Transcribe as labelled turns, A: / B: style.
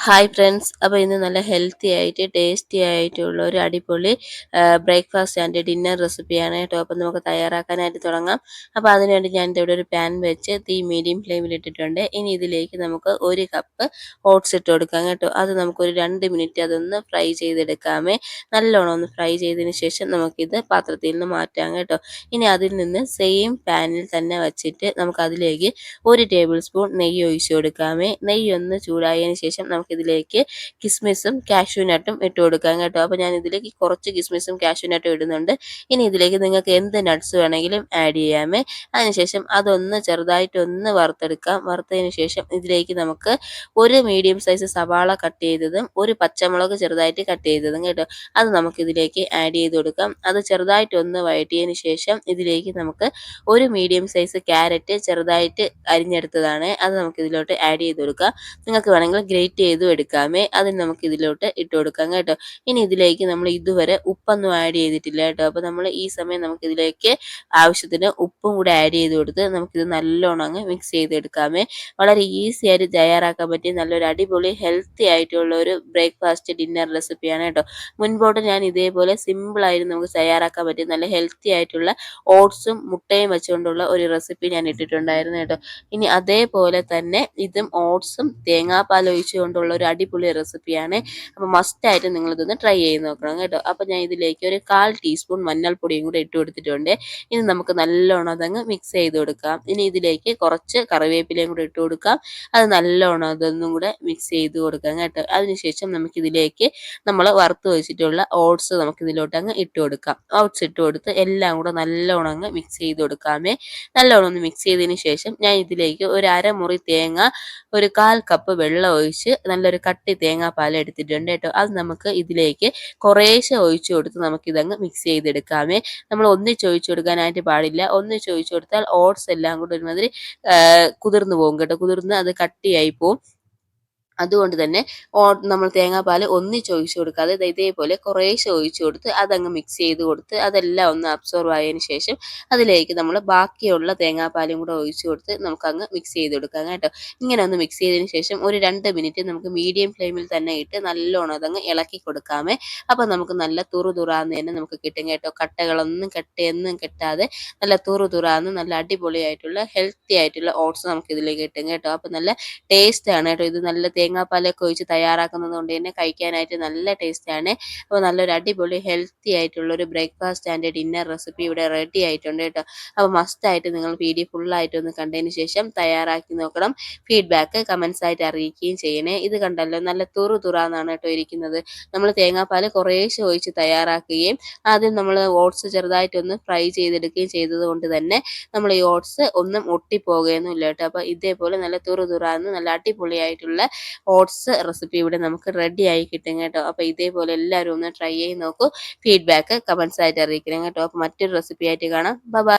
A: Hi friends. അപ്പോൾ ഇന്ന് നല്ല ഹെൽത്തി ആയിട്ട് ടേസ്റ്റി ആയിട്ടുള്ള ഒരു അടിപൊളി ബ്രേക്ക്ഫാസ്റ്റ് ആൻഡ് ഡിന്നർ റെസിപ്പിയാണ് കേട്ടോ. അപ്പോൾ നമുക്ക് തയ്യാറാക്കാനായിട്ട് തുടങ്ങാം. അപ്പോൾ അതിനുവേണ്ടി ഞാൻ ഇവിടെ ഒരു പാൻ വെച്ച് തീ മീഡിയം ഫ്ലെയിമിൽ ഇട്ടിട്ടുണ്ട്. ഇനി ഇതിലേക്ക് നമുക്ക് 1 കപ്പ് ഓട്സ് ഇട്ട് കൊടുക്കാം കേട്ടോ. അത് നമുക്കൊരു 2 മിനിറ്റ് അതൊന്ന് ഫ്രൈ ചെയ്തെടുക്കാമേ. നല്ലോണം ഒന്ന് ഫ്രൈ ചെയ്തതിന് ശേഷം നമുക്കിത് പാത്രത്തിൽ നിന്ന് മാറ്റാം കേട്ടോ. ഇനി അതിൽ നിന്ന് സെയിം പാനിൽ തന്നെ വച്ചിട്ട് നമുക്കതിലേക്ക് 1 ടേബിൾ സ്പൂൺ നെയ്യ് ഒഴിച്ച് കൊടുക്കാമേ. നെയ്യ് ഒന്ന് ചൂടായതിന് ശേഷം നമുക്കിതിലേക്ക് കിസ്മിസും കാഷ്യൂ നട്ടും ഇട്ട് കൊടുക്കാം കേട്ടോ. അപ്പോൾ ഞാൻ ഇതിലേക്ക് കുറച്ച് കിസ്മിസും കാഷ്യൂ നട്ടും ഇടുന്നുണ്ട്. ഇനി ഇതിലേക്ക് നിങ്ങൾക്ക് എന്ത് നട്ട്സ് വേണമെങ്കിലും ആഡ് ചെയ്യാമേ. അതിനുശേഷം അതൊന്ന് ചെറുതായിട്ടൊന്ന് വറുത്തെടുക്കാം. വറുത്തതിന് ശേഷം ഇതിലേക്ക് നമുക്ക് ഒരു മീഡിയം സൈസ് സവാള കട്ട് ചെയ്തതും 1 പച്ചമുളക് ചെറുതായിട്ട് കട്ട് ചെയ്തതും കേട്ടോ. അത് നമുക്കിതിലേക്ക് ആഡ് ചെയ്ത് കൊടുക്കാം. അത് ചെറുതായിട്ടൊന്ന് വഴറ്റിയതിന് ശേഷം ഇതിലേക്ക് നമുക്ക് ഒരു മീഡിയം സൈസ് ക്യാരറ്റ് ചെറുതായിട്ട് അരിഞ്ഞെടുത്തതാണ്. അത് നമുക്കിതിലോട്ട് ആഡ് ചെയ്ത് കൊടുക്കാം. നിങ്ങൾക്ക് വേണമെങ്കിൽ ഗ്രേറ്റ് ചെയ്തും എടുക്കാമേ. അതിന് നമുക്ക് ഇതിലോട്ട് ഇട്ട് കൊടുക്കാം കേട്ടോ. ഇനി ഇതിലേക്ക് നമ്മൾ ഇതുവരെ ഉപ്പൊന്നും ആഡ് ചെയ്തിട്ടില്ല കേട്ടോ. അപ്പോൾ നമ്മൾ ഈ സമയം നമുക്കിതിലേക്ക് ആവശ്യത്തിന് ഉപ്പും കൂടെ ആഡ് ചെയ്ത് കൊടുത്ത് നമുക്കിത് നല്ലോണം അങ്ങ് മിക്സ് ചെയ്തെടുക്കാമേ. വളരെ ഈസി ആയിട്ട് തയ്യാറാക്കാൻ പറ്റിയ നല്ലൊരു അടിപൊളി ഹെൽത്തി ആയിട്ടുള്ള ഒരു ബ്രേക്ക്ഫാസ്റ്റ് ഡിന്നർ റെസിപ്പിയാണ് കേട്ടോ. മുൻപോട്ട് ഞാൻ ഇതേപോലെ സിമ്പിളായിട്ട് നമുക്ക് തയ്യാറാക്കാൻ പറ്റിയ നല്ല ഹെൽത്തി ആയിട്ടുള്ള ഓട്സും മുട്ടയും വെച്ചുകൊണ്ടുള്ള ഒരു റെസിപ്പി ഞാൻ ഇട്ടിട്ടുണ്ടായിരുന്നു കേട്ടോ. ഇനി അതേപോലെ തന്നെ ഇതും ഓട്സും തേങ്ങാപ്പാൽ ഒഴിച്ചുകൊണ്ടുള്ള ഒരു അടിപൊളി റെസിപ്പിയാണ്. അപ്പോൾ മസ്റ്റായിട്ട് നിങ്ങളിതൊന്ന് ട്രൈ ചെയ്ത് നോക്കണം കേട്ടോ. അപ്പോൾ ഞാൻ ഇതിലേക്ക് ഒരു 1/4 ടീസ്പൂൺ മഞ്ഞൾപ്പൊടിയും കൂടെ ഇട്ട് കൊടുത്തിട്ടുണ്ട്. ഇനി നമുക്ക് നല്ലോണം അതങ്ങ് മിക്സ് ചെയ്ത് കൊടുക്കാം. ഇനി ഇതിലേക്ക് കുറച്ച് കറിവേപ്പിലയും കൂടെ ഇട്ട് കൊടുക്കാം. അത് നല്ലോണം അതൊന്നും കൂടെ മിക്സ് ചെയ്ത് കൊടുക്കാം കേട്ടോ. അതിനുശേഷം നമുക്കിതിലേക്ക് നമ്മൾ വറുത്ത് വെച്ചിട്ടുള്ള ഓട്സ് നമുക്കിതിലോട്ട് അങ്ങ് ഇട്ട് കൊടുക്കാം. ഓട്സ് ഇട്ട് കൊടുത്ത് എല്ലാം കൂടെ നല്ലോണം അങ്ങ് മിക്സ് ചെയ്ത് കൊടുക്കാമേ. നല്ലോണം ഒന്ന് മിക്സ് ചെയ്തതിന് ശേഷം ഞാൻ ഇതിലേക്ക് ഒരു അരമുറി തേങ്ങ, ഒരു 1/4 കപ്പ് വെള്ളം ഒഴിച്ച് നല്ലൊരു കട്ടി തേങ്ങാപ്പാൽ എടുത്തിട്ടുണ്ട് കേട്ടോ. അത് നമുക്ക് ഇതിലേക്ക് കുറേശ്ശെ ഒഴിച്ചു കൊടുത്ത് നമുക്കിതങ്ങ് മിക്സ് ചെയ്തെടുക്കാമേ. നമ്മൾ ഒന്നിച്ച് ഒഴിച്ചു കൊടുക്കാനായിട്ട് പാടില്ല. ഒന്നിച്ച് ഒഴിച്ചു കൊടുത്താൽ ഓട്സ് എല്ലാം കൂടെ ഒരുമാതിരി കുതിർന്നു പോകും കേട്ടോ. കുതിർന്ന് അത് കട്ടിയായി പോകും. അതുകൊണ്ട് തന്നെ നമ്മൾ തേങ്ങാപ്പാൽ ഒന്നിച്ച് ഒഴിച്ച് കൊടുക്കാതെ ഇതേപോലെ കുറേശ്ശെ ഒഴിച്ച് കൊടുത്ത് അതങ്ങ് മിക്സ് ചെയ്ത് കൊടുത്ത് അതെല്ലാം ഒന്ന് അബ്സോർവ് ആയതിനു ശേഷം അതിലേക്ക് നമ്മൾ ബാക്കിയുള്ള തേങ്ങാപ്പാലും കൂടെ ഒഴിച്ച് കൊടുത്ത് നമുക്കങ്ങ് മിക്സ് ചെയ്ത് കൊടുക്കാം കേട്ടോ. ഇങ്ങനെ ഒന്ന് മിക്സ് ചെയ്തതിന് ശേഷം ഒരു 2 മിനിറ്റ് നമുക്ക് മീഡിയം ഫ്ലെയിമിൽ തന്നെ ഇട്ട് നല്ലോണം അതങ്ങ് ഇളക്കി കൊടുക്കാമേ. അപ്പോൾ നമുക്ക് നല്ല തുറാന്ന് തന്നെ നമുക്ക് കിട്ടും കേട്ടോ. കട്ടകളൊന്നും കെട്ടയൊന്നും കെട്ടാതെ നല്ല തുറാന്ന് നല്ല അടിപൊളിയായിട്ടുള്ള ഹെൽത്തി ആയിട്ടുള്ള ഓട്സ് നമുക്ക് ഇതിലേക്ക് കിട്ടും കേട്ടോ. അപ്പോൾ നല്ല ടേസ്റ്റ് ആണ് കേട്ടോ. ഇത് നല്ല തേങ്ങാപ്പാലൊക്കെ ഒഴിച്ച് തയ്യാറാക്കുന്നത് കൊണ്ട് തന്നെ കഴിക്കാനായിട്ട് നല്ല ടേസ്റ്റാണ്. അപ്പോൾ നല്ലൊരു അടിപൊളി ഹെൽത്തി ആയിട്ടുള്ള ഒരു ബ്രേക്ക്ഫാസ്റ്റ് ആൻഡ് ഡിന്നർ റെസിപ്പി ഇവിടെ റെഡി ആയിട്ടുണ്ട് കേട്ടോ. അപ്പോൾ മസ്റ്റായിട്ട് നിങ്ങൾ വീഡിയോ ഫുള്ളായിട്ടൊന്ന് കണ്ടതിന് ശേഷം തയ്യാറാക്കി നോക്കണം. ഫീഡ്ബാക്ക് കമൻസ് ആയിട്ട് അറിയിക്കുകയും ചെയ്യണേ. ഇത് കണ്ടല്ലോ നല്ല തുറാന്നാണ് കേട്ടോ ഇരിക്കുന്നത്. നമ്മൾ തേങ്ങാപ്പാൽ കുറേശ്ശെ ഒഴിച്ച് തയ്യാറാക്കുകയും ആദ്യം നമ്മൾ ഓട്സ് ചെറുതായിട്ടൊന്ന് ഫ്രൈ ചെയ്തെടുക്കുകയും ചെയ്തത് കൊണ്ട് തന്നെ നമ്മൾ ഈ ഓട്സ് ഒന്നും ഒട്ടിപ്പോകുകയൊന്നും ഇല്ല കേട്ടോ. അപ്പോൾ ഇതേപോലെ നല്ല തുറാന്ന് നല്ല അടിപൊളിയായിട്ടുള്ള ഓട്സ് റെസിപ്പി ഇവിടെ നമുക്ക് റെഡി ആയി കിട്ടും കേട്ടോ. അപ്പോൾ ഇതേപോലെ എല്ലാവരും ഒന്ന് ട്രൈ ചെയ്ത് നോക്കൂ. ഫീഡ്ബാക്ക് കമൻസ് ആയിട്ട് അറിയിക്കണം കേട്ടോ. അപ്പോൾ മറ്റൊരു റെസിപ്പി ആയിട്ട് കാണാം. ബൈ.